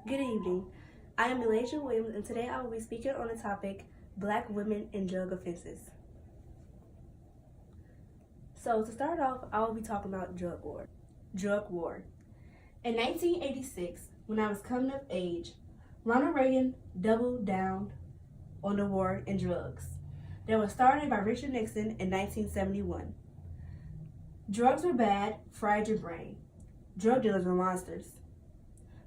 Good evening. I am Elijah Williams, and today I will be speaking on the topic Black Women and Drug Offenses. So, to start off, I will be talking about drug war. In 1986, when I was coming of age, Ronald Reagan doubled down on the war in drugs that was started by Richard Nixon in 1971. Drugs were bad, fried your brain. Drug dealers were monsters.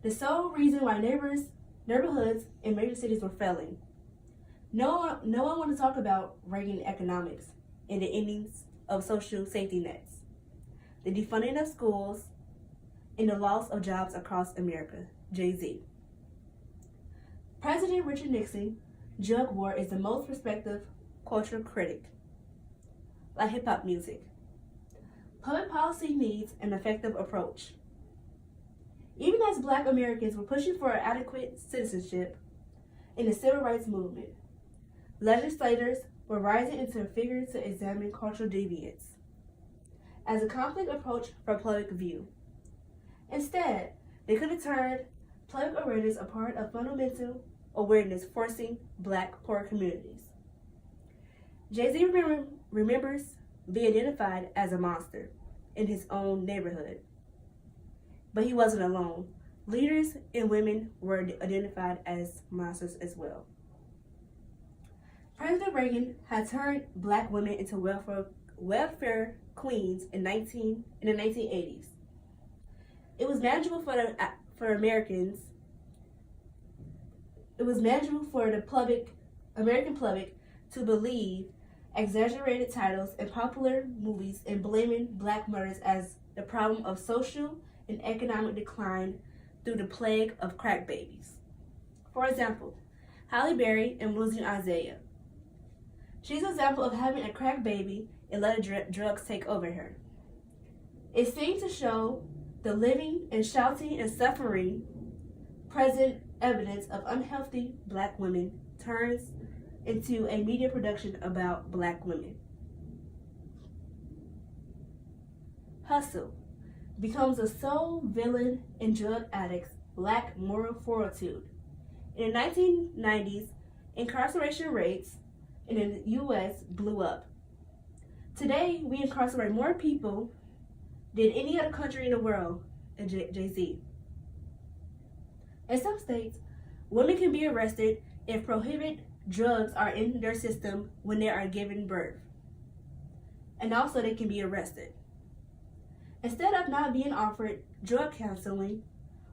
The sole reason why neighborhoods in major cities were failing. No one wanted to talk about Reagan economics and the endings of social safety nets, the defunding of schools, and the loss of jobs across America. Jay-Z. President Richard Nixon, drug war is the most respected cultural critic, like hip-hop music. Public policy needs an effective approach. Even as Black Americans were pushing for adequate citizenship in the civil rights movement, legislators were rising into figures to examine cultural deviance as a conflict approach for public view. Instead, they could have turned public awareness a part of fundamental awareness forcing Black poor communities. Jay-Z remembers being identified as a monster in his own neighborhood. But he wasn't alone. Leaders and women were identified as monsters as well. President Reagan had turned Black women into welfare queens in the 1980s. It was manageable for Americans. It was manageable for the American public to believe exaggerated titles in popular movies and blaming Black murders as the problem of social and economic decline through the plague of crack babies. For example, Halle Berry in Losing Isaiah. She's an example of having a crack baby and letting drugs take over her. It seemed to show the living and shouting and suffering present evidence of unhealthy Black women turns into a media production about Black women. Hustle becomes a sole villain in drug addicts' lack moral fortitude. In the 1990s, incarceration rates in the U.S. blew up. Today, we incarcerate more people than any other country in the world, Jay-Z. In some states, women can be arrested if prohibited drugs are in their system when they are giving birth. And also they can be arrested. Instead of not being offered drug counseling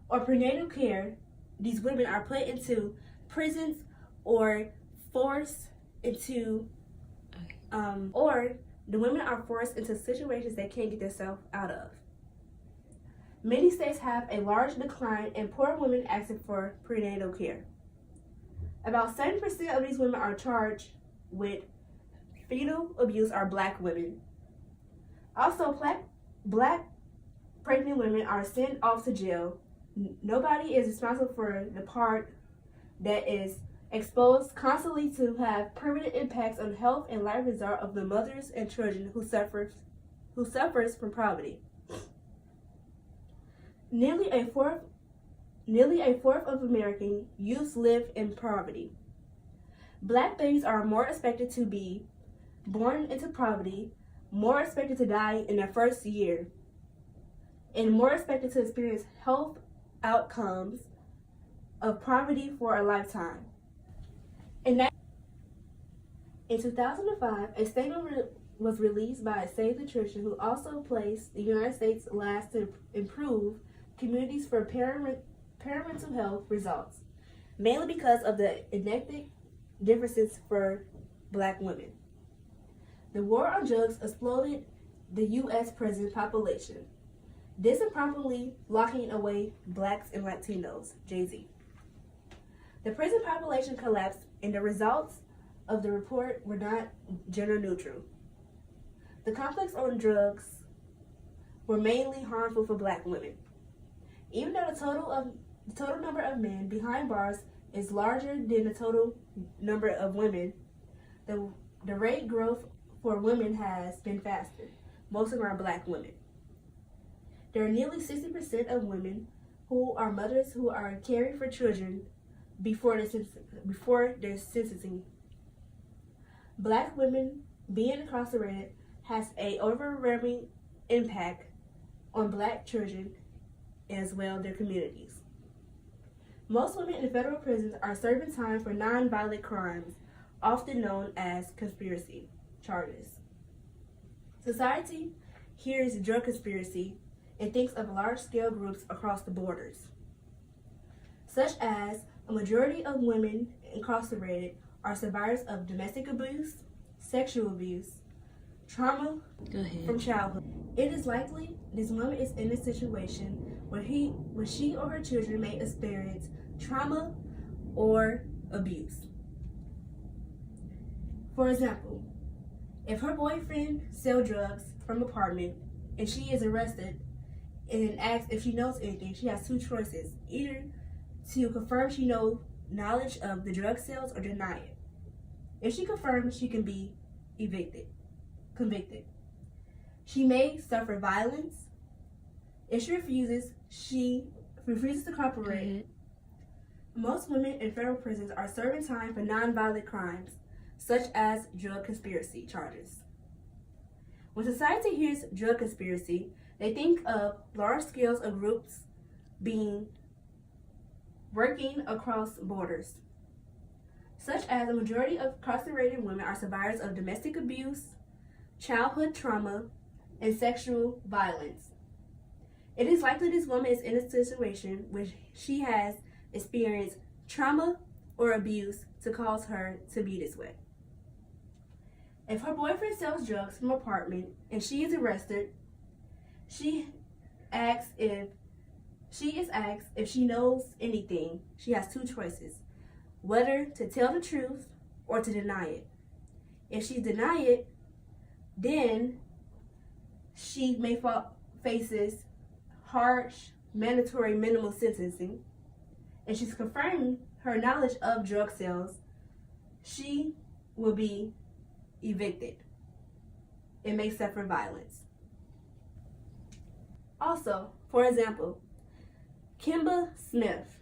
or prenatal care, these women are put into prisons or forced into, or the women are forced into situations they can't get themselves out of. Many states have a large decline in poor women asking for prenatal care. About 70% of these women are charged with fetal abuse are Black women. Also, Black pregnant women are sent off to jail. Nobody is responsible for the part that is exposed constantly to have permanent impacts on health and life result of the mothers and children who suffers from poverty. Nearly a fourth of American youth live in poverty. Black babies are more expected to be born into poverty, more expected to die in their first year, and more expected to experience health outcomes of poverty for a lifetime. In 2005, a statement was released by Save the Children, who also placed the United States last to improve communities for parental health results, mainly because of the genetic differences for Black women. The war on drugs exploded the U.S. prison population, disproportionately locking away Blacks and Latinos, Jay-Z. The prison population collapsed, and the results of the report were not gender neutral. The conflicts on drugs were mainly harmful for Black women. Even though the total number of men behind bars is larger than the total number of women, the rate growth for women has been faster. Most of them are Black women. There are nearly 60% of women who are mothers who are caring for children before their sentencing. Black women being incarcerated has an overwhelming impact on Black children as well as their communities. Most women in federal prisons are serving time for nonviolent crimes, often known as conspiracy charges. Society hears drug conspiracy and thinks of large-scale groups across the borders, such as a majority of women incarcerated are survivors of domestic abuse, sexual abuse, trauma from childhood. It is likely this woman is in a situation where she or her children may experience trauma or abuse. For example, if her boyfriend sells drugs from an apartment and she is arrested and asked if she knows anything, she has two choices: either to confirm she knows knowledge of the drug sales or deny it. If she confirms, she can be convicted. She may suffer violence. If she refuses to cooperate. Most women in federal prisons are serving time for nonviolent crimes, such as drug conspiracy charges. When society hears drug conspiracy, they think of large scales of groups working across borders, such as a majority of incarcerated women are survivors of domestic abuse, childhood trauma, and sexual violence. It is likely this woman is in a situation where she has experienced trauma or abuse to cause her to be this way. If her boyfriend sells drugs from an apartment and she is arrested, she is asked if she knows anything. She has two choices: whether to tell the truth or to deny it. If she denies it, then she may faces harsh mandatory minimum sentencing. And she's confirming her knowledge of drug sales, she will be evicted and may suffer violence. Also, for example, Kimba Smith,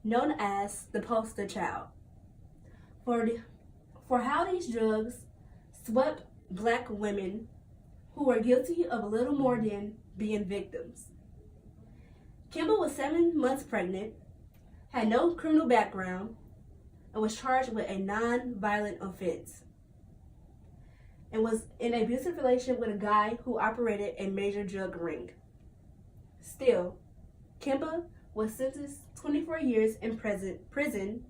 known as the poster child, for how these drugs swept Black women who were guilty of a little more than being victims. Kimba was 7 months pregnant, had no criminal background, and was charged with a non-violent offense, and was in an abusive relationship with a guy who operated a major drug ring. Still, Kimba was sentenced 24 years in prison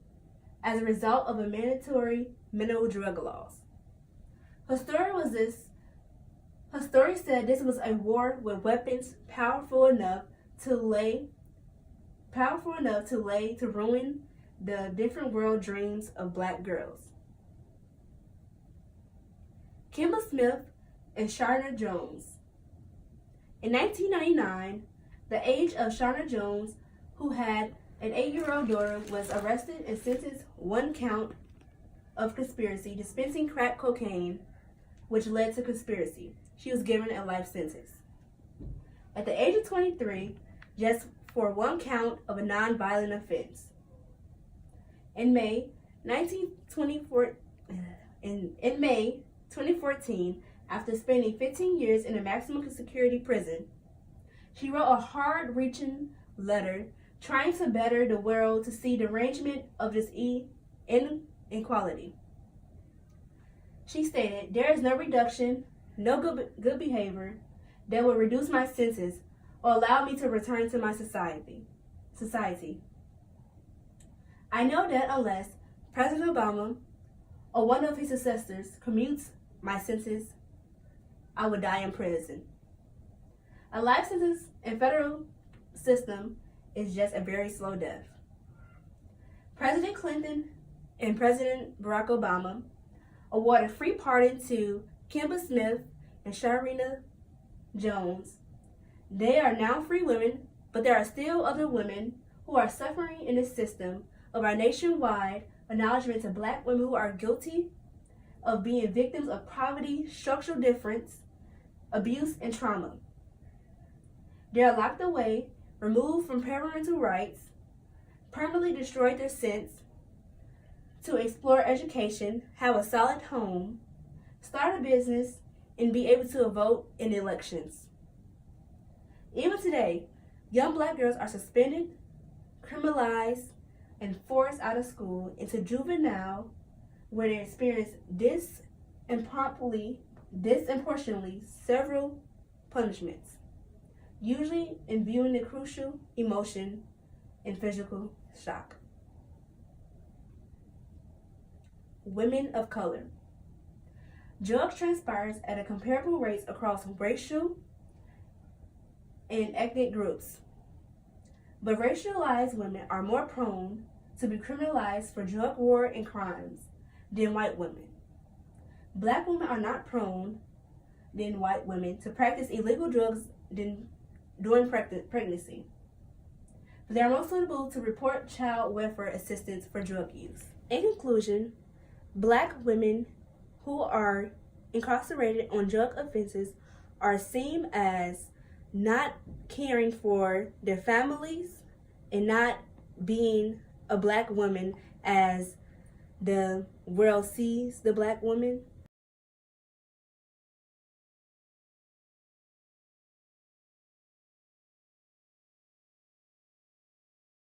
as a result of a mandatory minimum drug laws. Her story said this was a war with weapons powerful enough to ruin the different world dreams of Black girls. Kimba Smith and Sharna Jones. In 1999, the age of Sharna Jones, who had an 8-year-old daughter, was arrested and sentenced 1 count of conspiracy, dispensing crack cocaine, which led to conspiracy. She was given a life sentence. At the age of 23, just for 1 count of a non-violent offense. In May 2014, after spending 15 years in a maximum security prison, she wrote a hard-reaching letter trying to better the world to see the arrangement of this inequality. She stated, "There is no reduction, no good behavior that will reduce my sentence or allow me to return to my society. I know that unless President Obama or one of his successors commutes my sentence, I will die in prison." A life sentence in federal system is just a very slow death. President Clinton and President Barack Obama awarded free pardon to Kimba Smith and Sharna Jones. They are now free women, but there are still other women who are suffering in the system of our nationwide acknowledgement to Black women who are guilty of being victims of poverty, structural difference, abuse, and trauma. They are locked away removed from parental rights, permanently destroyed their sense to explore education, have a solid home, start a business, and be able to vote in elections. Even today, young Black girls are suspended, criminalized, and forced out of school into juvenile, where they experience disproportionately several punishments, usually imbuing the crucial emotion and physical shock. Women of color. Drugs transpires at a comparable rate across racial and ethnic groups, but racialized women are more prone to be criminalized for drug war and crimes than white women. Black women are not prone than white women to practice illegal drugs during pregnancy, but they are most suitable to report child welfare assistance for drug use. In conclusion, Black women who are incarcerated on drug offenses are seen as not caring for their families and not being a Black woman as the world sees the Black woman.